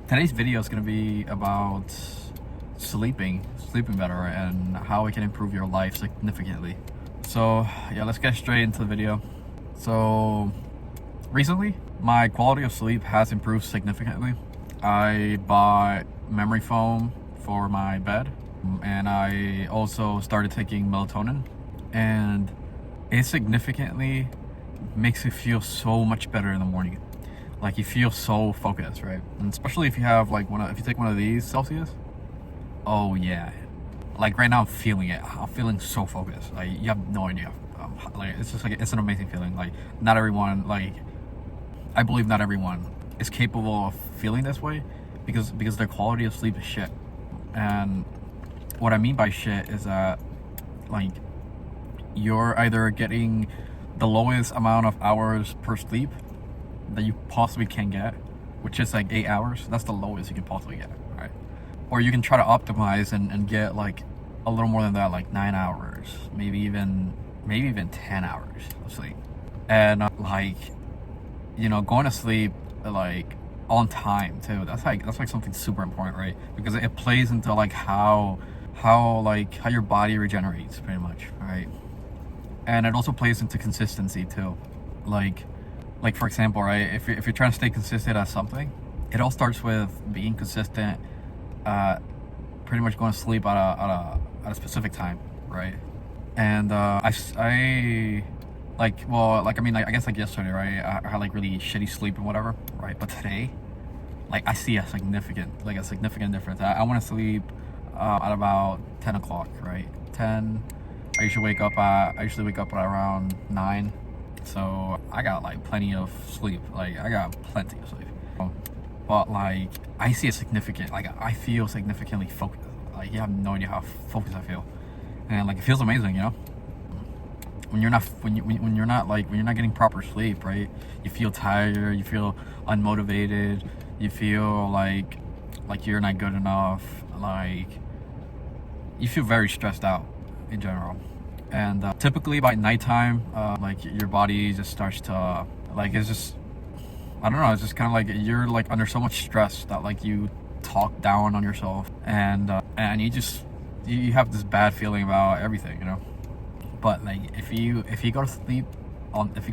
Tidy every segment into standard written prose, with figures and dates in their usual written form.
Today's video is going to be about sleeping better, and how it can improve your life significantly. So yeah, let's get straight into the video. So recently, my quality of sleep has improved significantly. I bought memory foam for my bed, and I also started taking melatonin, and it significantly makes you feel so much better in the morning. Like, you feel so focused, right? And especially if you have like if you take one of these Celsius, oh yeah, like right now I'm feeling it. I'm feeling so focused. Like, you have no idea. Like, it's just like, it's an amazing feeling. Like, not everyone, like, I believe not everyone is capable of feeling this way because their quality of sleep is shit. And what I mean by shit is that, like, you're either getting the lowest amount of hours per sleep that you possibly can get, which is like 8 hours. That's the lowest you can possibly get, right? Or you can try to optimize and get like a little more than that, like 9 hours, maybe even 10 hours of sleep. And like, you know, going to sleep like on time too, that's like something super important, right? Because it plays into like how your body regenerates, pretty much, right? And it also plays into consistency too. Like for example, right, if you're trying to stay consistent at something, it all starts with being consistent, pretty much going to sleep at a specific time, right? And I guess like yesterday, right, I had like really shitty sleep and whatever, right? But today, like, I see a significant difference. I want to sleep at about 10 o'clock, right? 10. I usually wake up at around 9. So I got like plenty of sleep. Like, I got plenty of sleep. But like, I see a significant, like, I feel significantly focused. Like, you have no idea how focused I feel. And like, it feels amazing, you know? When you're not getting proper sleep, right? You feel tired, you feel unmotivated, you feel like you're not good enough, like, you feel very stressed out in general. And typically by nighttime, like, your body just starts to, like, it's just, I don't know, it's just kind of like you're like under so much stress that like you talk down on yourself, and you have this bad feeling about everything, you know? But like, if you go to sleep, like, if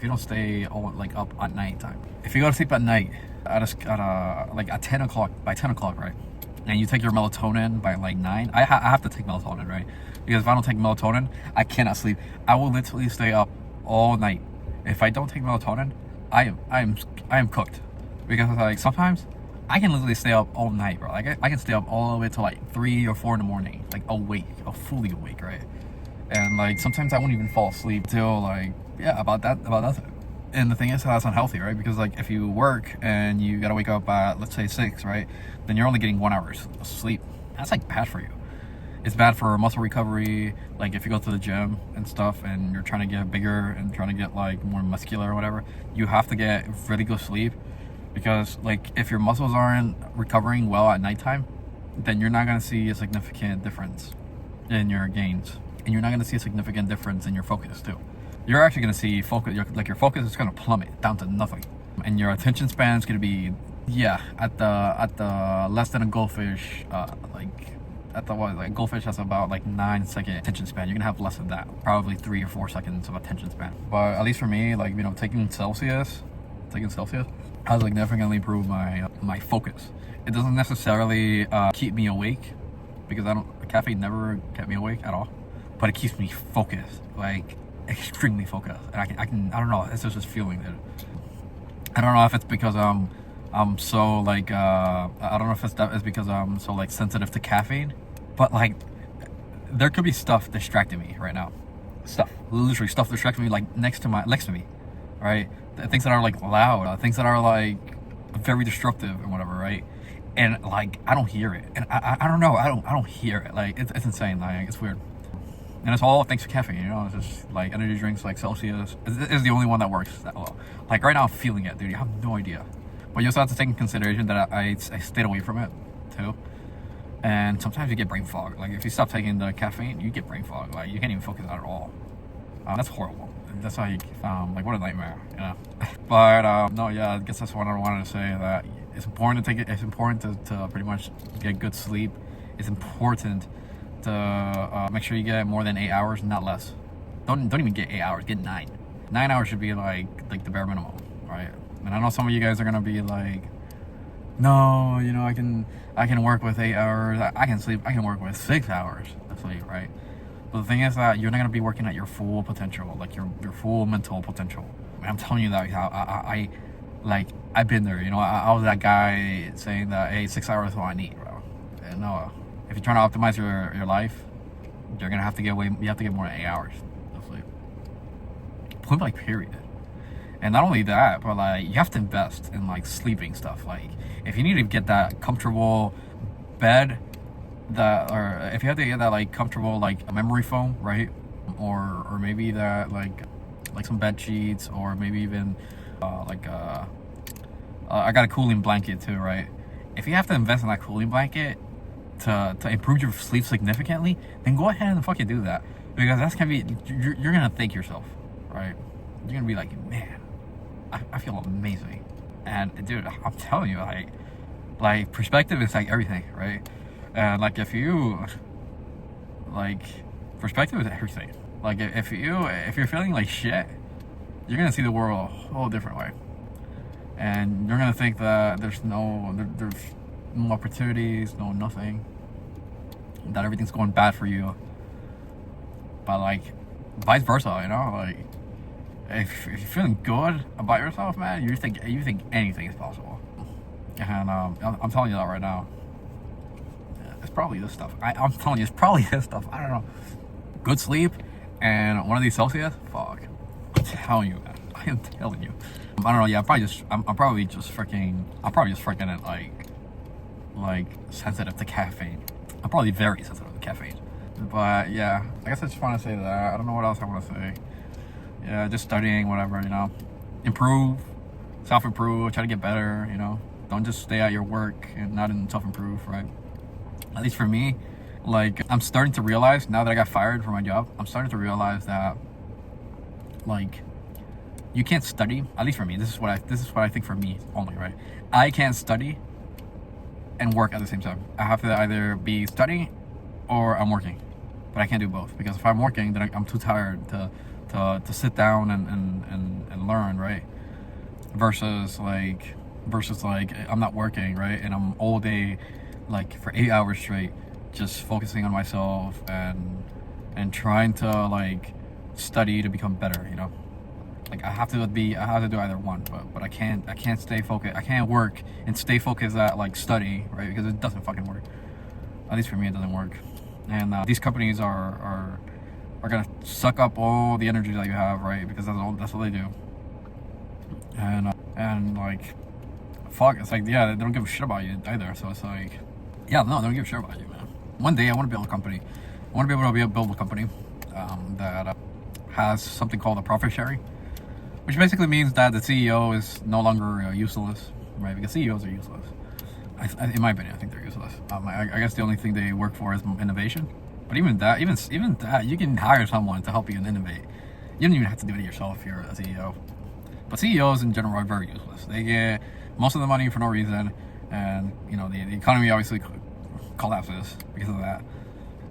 you don't stay all like up at night time, if you go to sleep at night at 10 o'clock, by 10 o'clock, right, and you take your melatonin by like 9, I have to take melatonin, right? Because if I don't take melatonin, I cannot sleep. I will literally stay up all night. If I don't take melatonin, I am cooked. Because like, sometimes I can literally stay up all night, bro. Like, I can stay up all the way to like 3 or 4 in the morning, like fully awake, right? And like, sometimes I won't even fall asleep till like, yeah, about that time. And the thing is, that's unhealthy, right? Because like, if you work and you gotta wake up at, let's say, 6, right, then you're only getting 1 hour of sleep. That's like bad for you. It's bad for muscle recovery. Like, if you go to the gym and stuff and you're trying to get bigger and trying to get like more muscular or whatever, you have to get really good sleep. Because like, if your muscles aren't recovering well at nighttime, then you're not gonna see a significant difference in your gains, and you're not gonna see a significant difference in your focus too. You're actually gonna see your focus is gonna plummet down to nothing, and your attention span is gonna be, yeah, at the less than a goldfish, goldfish has about like 9-second attention span. You're gonna have less than that, probably 3 or 4 seconds of attention span. But at least for me, like, you know, taking Celsius has significantly improved my focus. It doesn't necessarily keep me awake, because caffeine never kept me awake at all, but it keeps me focused, like extremely focused. And I don't know, it's just this feeling that, I don't know if it's because I'm so like, I don't know if it's because I'm so like sensitive to caffeine, but like, there could be stuff distracting me right now. Literally stuff distracting me, like next to me, right? Things that are like loud, things that are like very disruptive and whatever, right? And like, I don't hear it, and I don't know, I don't hear it. Like, it's insane. Like, it's weird. And it's all thanks to caffeine, you know? It's just like energy drinks like Celsius is the only one that works that well. Like, right now I'm feeling it, dude. You have no idea. But you also have to take in consideration that I stayed away from it too. And sometimes you get brain fog. Like, if you stop taking the caffeine, you get brain fog. Like, you can't even focus at all. That's horrible. That's like, like, what a nightmare, you know? But no, yeah, I guess that's what I wanted to say, that It's important to take it. It's important to pretty much get good sleep. It's important to make sure you get more than 8 hours, not less. Don't even get 8 hours. Get 9. 9 hours should be like the bare minimum, right? And I know some of you guys are gonna be like, no, you know, I can work with 8 hours. I can sleep. I can work with 6 hours of sleep, right? But the thing is that you're not gonna be working at your full potential, like your full mental potential. And I'm telling you that I I've been there. You know, I was that guy saying that, hey, 6 hours is all I need, bro. And no, if you're trying to optimize your life, you're gonna have to get you have to get more than 8 hours of sleep. Point blank, period. And not only that, but like you have to invest in like sleeping stuff. Like if you need to get that comfortable bed, or if you have to get that like comfortable like a memory foam, right? Or maybe that like some bed sheets, or maybe even I got a cooling blanket too, right? If you have to invest in that cooling blanket to improve your sleep significantly, then go ahead and fucking do that, because that's gonna be you're gonna thank yourself, right? You're gonna be like, man, I feel amazing. And dude, I'm telling you, like perspective is like everything, right? And like if you like perspective is everything. Like if you're feeling like shit, you're gonna see the world a whole different way, and you're gonna think that there's no opportunities, no nothing, that everything's going bad for you. But like vice versa, you know, like if you're feeling good about yourself, man, you think anything is possible. And I'm telling you that right now. It's probably this stuff. I'm telling you, it's probably this stuff. I don't know. Good sleep and one of these Celsius. Fuck. I'm telling you, man. I am telling you. I don't know. Yeah, I'm probably just freaking like sensitive to caffeine. I'm probably very sensitive to caffeine. But yeah, I guess I just want to say that. I don't know what else I want to say. Yeah, just studying, whatever, you know. Improve, self-improve, try to get better, you know. Don't just stay at your work and not in self-improve, right? At least for me, like, I'm starting to realize, now that I got fired from my job, I'm starting to realize that, like, you can't study, at least for me, this is what I think for me only, right? I can't study and work at the same time. I have to either be studying or I'm working. But I can't do both, because if I'm working, then I'm too tired to sit down and learn, right? Versus like I'm not working, right? And I'm all day, like for 8 hours straight, just focusing on myself and trying to like study to become better, you know? Like I have to do either one, but I can't stay focused. I can't work and stay focused at like studying, right? Because it doesn't fucking work. At least for me, it doesn't work. And these companies are gonna suck up all the energy that you have, right? Because that's what they do. And like, fuck, it's like, yeah, they don't give a shit about you either. So it's like, yeah, no, they don't give a shit about you, man. One day I want to build a company. I want to be able to build a company that has something called a profit sharing, which basically means that the CEO is no longer useless, right? Because CEOs are useless. In my opinion, I think they're useless. I guess the only thing they work for is innovation. But even that, you can hire someone to help you innovate. You don't even have to do it yourself if you're a CEO. But CEOs in general are very useless. They get most of the money for no reason, and you know the economy obviously collapses because of that.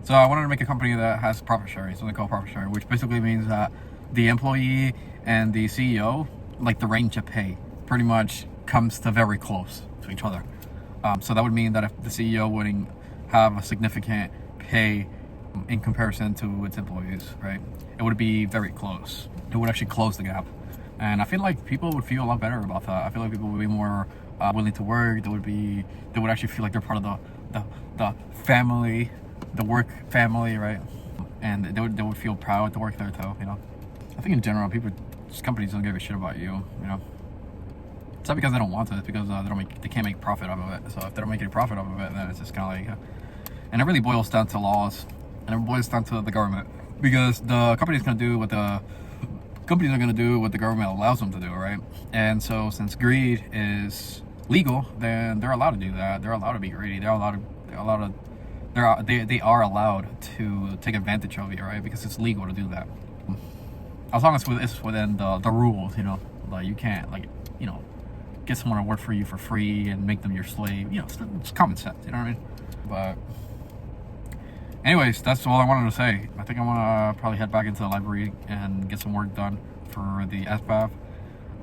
So I wanted to make a company that has profit sharing, something called profit sharing, which basically means that the employee and the CEO, like the range of pay, pretty much comes to very close to each other. So that would mean that if the CEO wouldn't have a significant pay in comparison to its employees, right, it would be very close. It would actually close the gap. And I feel like people would feel a lot better about that. I feel like people would be more willing to work. They would actually feel like they're part of the family, the work family, right? And they would feel proud to work there too, you know. I think in general, companies don't give a shit about you, you know. It's not because they don't want to, it's because they can't make profit off of it. So if they don't make any profit off of it, then it's just kind of like, and it really boils down to laws, and it boils down to the government, because the company's gonna do what the government allows them to do, right? And so since greed is legal, then they're allowed to do that. They're allowed to be greedy. They are allowed to take advantage of you, right? Because it's legal to do that, as long as it's within the rules, you know. Like you can't, like, you know, get someone to work for you for free and make them your slave. You know, it's common sense. You know what I mean? But anyways, that's all I wanted to say. I think I want to probably head back into the library and get some work done for the SBAV.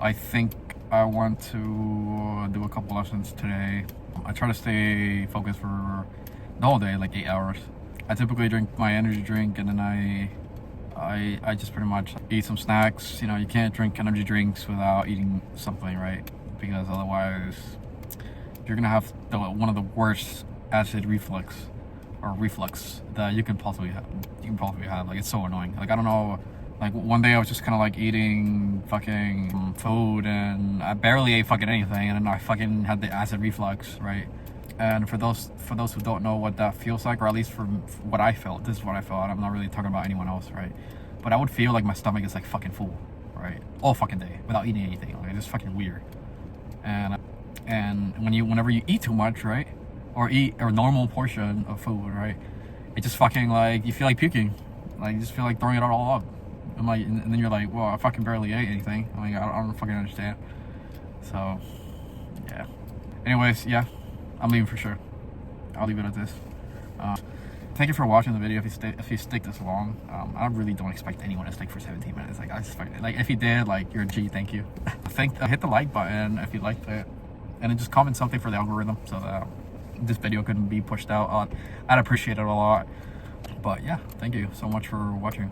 I think I want to do a couple lessons today. I try to stay focused for the whole day, like 8 hours. I typically drink my energy drink, and then I just pretty much eat some snacks. You know, you can't drink energy drinks without eating something, right? Because otherwise you're gonna have one of the worst acid reflux that you can possibly have. Like, it's so annoying. Like, I don't know, like one day I was just kind of like eating fucking food, and I barely ate fucking anything, and then I fucking had the acid reflux, right? And for those who don't know what that feels like, or at least for what I felt, this is what I felt. I'm not really talking about anyone else, right? But I would feel like my stomach is like fucking full, right? All fucking day without eating anything. Like, it's just fucking weird. And whenever you eat too much, right, or eat a normal portion of food, right, it just fucking like, you feel like puking. Like, you just feel like throwing it all up. And like, and then you're like, well, I fucking barely ate anything. I mean, I don't fucking understand. So yeah. Anyways, yeah, I'm leaving for sure. I'll leave it at this. Thank you for watching the video. If you stick this long, I really don't expect anyone to stick for 17 minutes. Like, I just like, if you did, like, you're a G. Thank you. Hit the like button if you liked it, and then just comment something for the algorithm so that this video couldn't be pushed out. I'd appreciate it a lot. But yeah, thank you so much for watching.